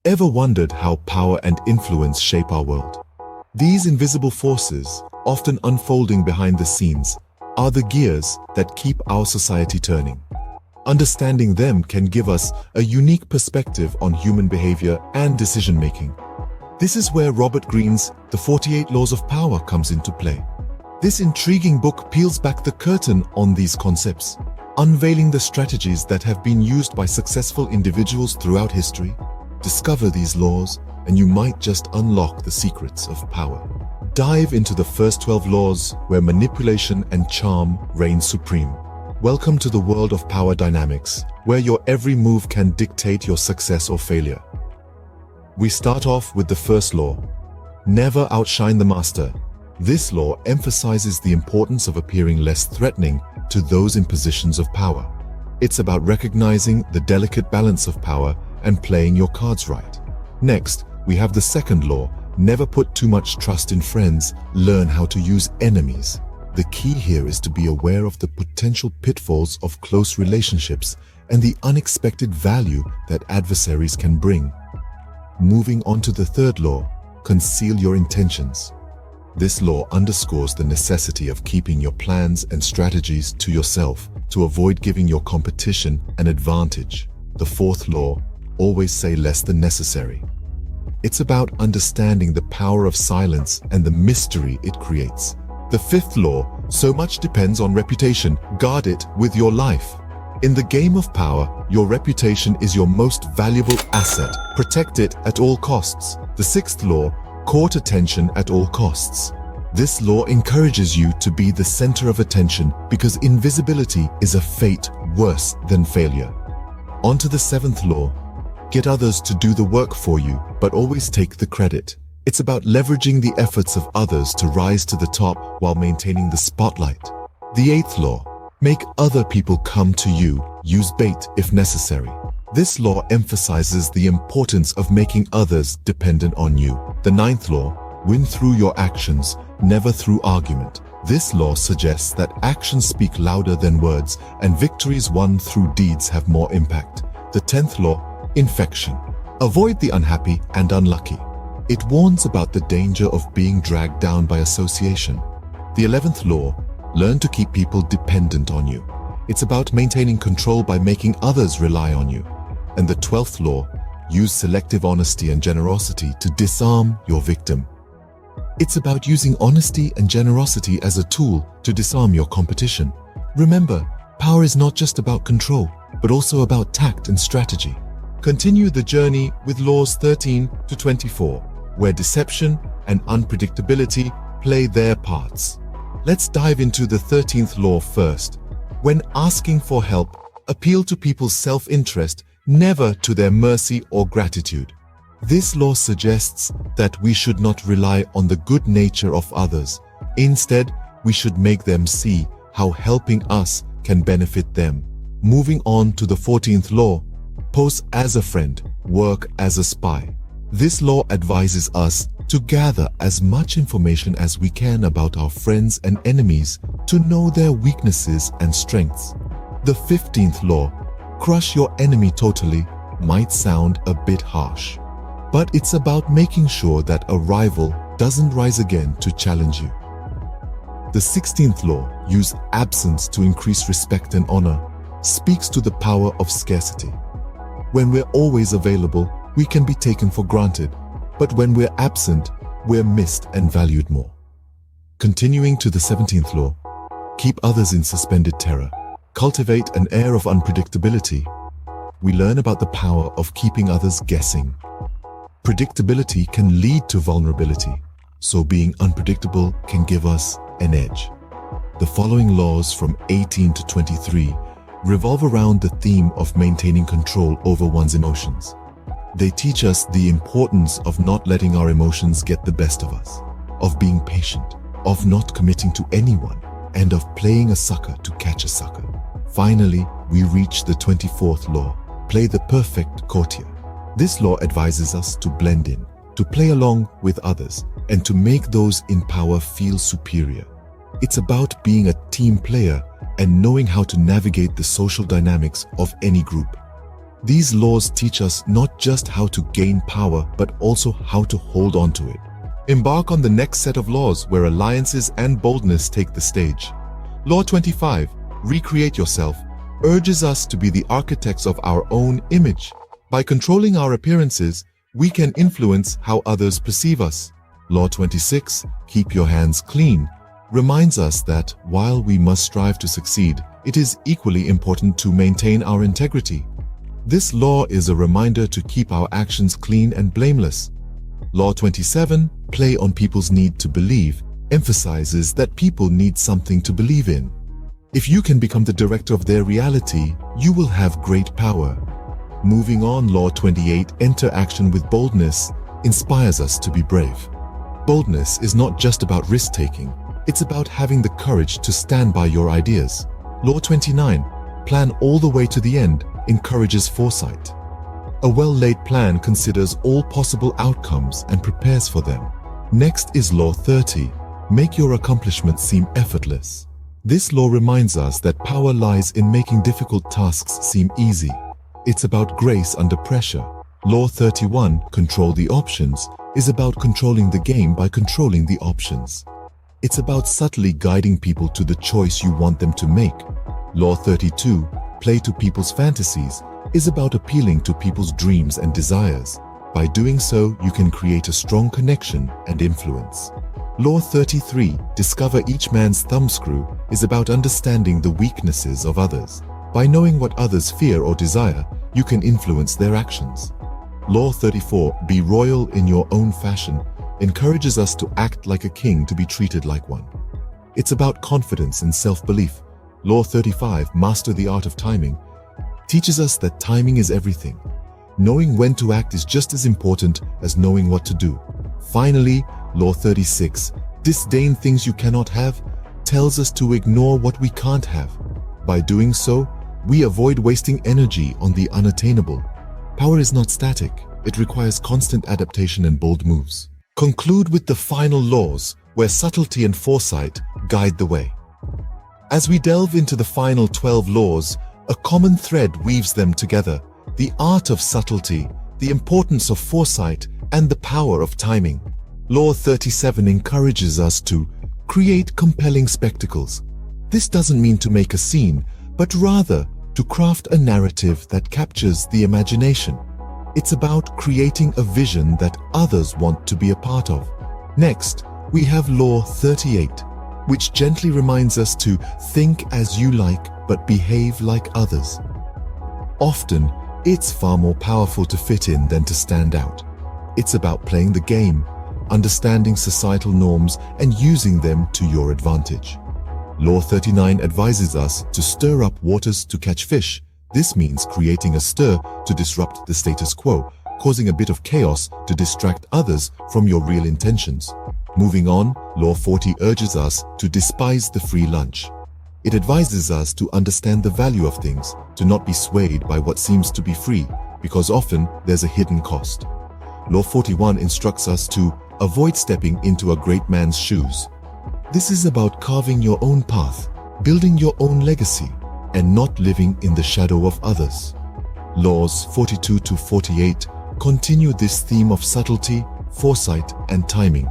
Ever wondered how power and influence shape our world? These invisible forces, often unfolding behind the scenes, are the gears that keep our society turning. Understanding them can give us a unique perspective on human behavior and decision-making. This is where Robert Greene's The 48 Laws of Power comes into play. This intriguing book peels back the curtain on these concepts, unveiling the strategies that have been used by successful individuals throughout history. Discover these laws, and you might just unlock the secrets of power. Dive into the first 12 laws where manipulation and charm reign supreme. Welcome to the world of power dynamics, where your every move can dictate your success or failure. We start off with the first law: never outshine the master. This law emphasizes the importance of appearing less threatening to those in positions of power. It's about recognizing the delicate balance of power and playing your cards right. Next, we have the second law: never put too much trust in friends, learn how to use enemies. The key here is to be aware of the potential pitfalls of close relationships and the unexpected value that adversaries can bring. Moving on to the third law: conceal your intentions. This law underscores the necessity of keeping your plans and strategies to yourself to avoid giving your competition an advantage. The fourth law: always say less than necessary. It's about understanding the power of silence and the mystery it creates. The fifth law: so much depends on reputation, guard it with your life. In the game of power, your reputation is your most valuable asset. Protect it at all costs. The sixth law: court attention at all costs. This law encourages you to be the center of attention because invisibility is a fate worse than failure. On to the seventh law: get others to do the work for you, but always take the credit. It's about leveraging the efforts of others to rise to the top while maintaining the spotlight. The eighth law: make other people come to you, use bait if necessary. This law emphasizes the importance of making others dependent on you. The ninth law: win through your actions, never through argument. This law suggests that actions speak louder than words, and victories won through deeds have more impact. The 10th law: infection. Avoid the unhappy and unlucky. It warns about the danger of being dragged down by association. The 11th law: learn to keep people dependent on you. It's about maintaining control by making others rely on you. And the 12th law: use selective honesty and generosity to disarm your victim. It's about using honesty and generosity as a tool to disarm your competition. Remember, power is not just about control, but also about tact and strategy. Continue the journey with laws 13 to 24, where deception and unpredictability play their parts. Let's dive into the 13th law first. When asking for help, appeal to people's self-interest, never to their mercy or gratitude. This law suggests that we should not rely on the good nature of others. Instead, we should make them see how helping us can benefit them. Moving on to the 14th law: pose as a friend, work as a spy. This law advises us to gather as much information as we can about our friends and enemies to know their weaknesses and strengths. The 15th law: crush your enemy totally, might sound a bit harsh, but it's about making sure that a rival doesn't rise again to challenge you. The 16th law: use absence to increase respect and honor, speaks to the power of scarcity. When we're always available, we can be taken for granted, but when we're absent, we're missed and valued more. Continuing to the 17th law: keep others in suspended terror, cultivate an air of unpredictability. We learn about the power of keeping others guessing. Predictability can lead to vulnerability, so being unpredictable can give us an edge. The following laws from 18 to 23 revolve around the theme of maintaining control over one's emotions. They teach us the importance of not letting our emotions get the best of us, of being patient, of not committing to anyone, and of playing a sucker to catch a sucker. Finally, we reach the 24th law: play the perfect courtier. This law advises us to blend in, to play along with others, and to make those in power feel superior. It's about being a team player and knowing how to navigate the social dynamics of any group. These laws teach us not just how to gain power, but also how to hold on to it. Embark on the next set of laws where alliances and boldness take the stage. Law 25, recreate yourself, urges us to be the architects of our own image. By controlling our appearances, we can influence how others perceive us. Law 26, keep your hands clean, reminds us that while we must strive to succeed, it is equally important to maintain our integrity. This law is a reminder to keep our actions clean and blameless. Law 27, play on people's need to believe, emphasizes that people need something to believe in. If you can become the director of their reality, you will have great power. Moving on, Law 28, enter action with boldness, inspires us to be brave. Boldness is not just about risk-taking, it's about having the courage to stand by your ideas. Law 29, plan all the way to the end, encourages foresight. A well-laid plan considers all possible outcomes and prepares for them. Next is Law 30, make your accomplishments seem effortless. This law reminds us that power lies in making difficult tasks seem easy. It's about grace under pressure. Law 31, control the options, is about controlling the game by controlling the options. It's about subtly guiding people to the choice you want them to make. Law 32, play to people's fantasies, is about appealing to people's dreams and desires. By doing so, you can create a strong connection and influence. Law 33, discover each man's thumbscrew, is about understanding the weaknesses of others. By knowing what others fear or desire, you can influence their actions. Law 34, be royal in your own fashion, encourages us to act like a king to be treated like one. It's about confidence and self-belief. Law 35, master the art of timing, teaches us that timing is everything. Knowing when to act is just as important as knowing what to do. Finally, Law 36, disdain things you cannot have, tells us to ignore what we can't have. By doing so, we avoid wasting energy on the unattainable. Power is not static. It requires constant adaptation and bold moves. Conclude with the final laws, where subtlety and foresight guide the way. As we delve into the final 12 laws, a common thread weaves them together: the art of subtlety, the importance of foresight, and the power of timing. Law 37 encourages us to create compelling spectacles. This doesn't mean to make a scene, but rather to craft a narrative that captures the imagination. It's about creating a vision that others want to be a part of. Next, we have Law 38, which gently reminds us to think as you like, but behave like others. Often, it's far more powerful to fit in than to stand out. It's about playing the game, understanding societal norms, and using them to your advantage. Law 39 advises us to stir up waters to catch fish. This means creating a stir to disrupt the status quo, causing a bit of chaos to distract others from your real intentions. Moving on, Law 40 urges us to despise the free lunch. It advises us to understand the value of things, to not be swayed by what seems to be free, because often there's a hidden cost. Law 41 instructs us to avoid stepping into a great man's shoes. This is about carving your own path, building your own legacy, and not living in the shadow of others. Laws 42 to 48 continue this theme of subtlety, foresight, and timing,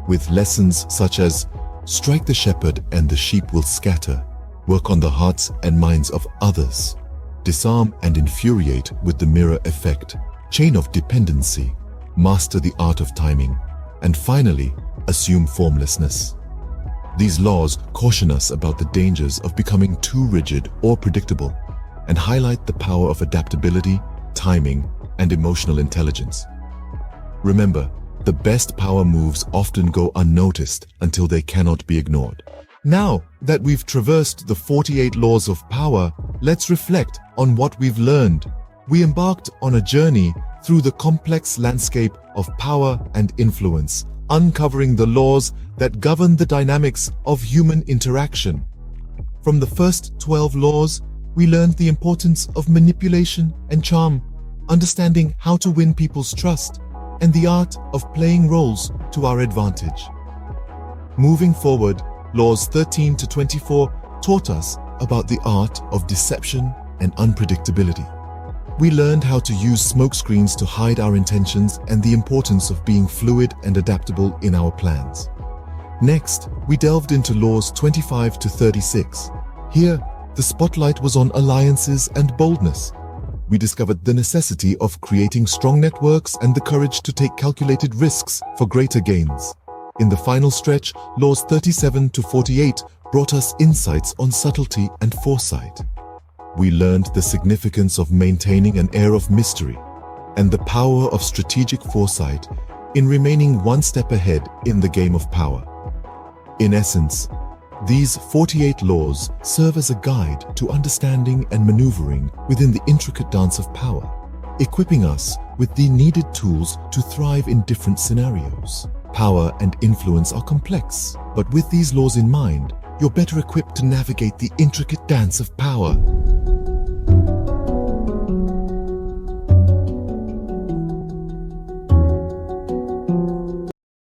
with lessons such as strike the shepherd and the sheep will scatter, work on the hearts and minds of others, disarm and infuriate with the mirror effect, chain of dependency, master the art of timing, and finally, assume formlessness. These laws caution us about the dangers of becoming too rigid or predictable and highlight the power of adaptability, timing, and emotional intelligence. Remember, the best power moves often go unnoticed until they cannot be ignored. Now that we've traversed the 48 laws of power, let's reflect on what we've learned. We embarked on a journey through the complex landscape of power and influence, uncovering the laws that govern the dynamics of human interaction. From the first 12 laws, we learned the importance of manipulation and charm, understanding how to win people's trust, and the art of playing roles to our advantage. Moving forward, laws 13 to 24 taught us about the art of deception and unpredictability. We learned how to use smokescreens to hide our intentions and the importance of being fluid and adaptable in our plans. Next, we delved into laws 25 to 36. Here, the spotlight was on alliances and boldness. We discovered the necessity of creating strong networks and the courage to take calculated risks for greater gains. In the final stretch, laws 37 to 48 brought us insights on subtlety and foresight. We learned the significance of maintaining an air of mystery and the power of strategic foresight in remaining one step ahead in the game of power. In essence, these 48 laws serve as a guide to understanding and maneuvering within the intricate dance of power, equipping us with the needed tools to thrive in different scenarios. Power and influence are complex, but with these laws in mind, you're better equipped to navigate the intricate dance of power.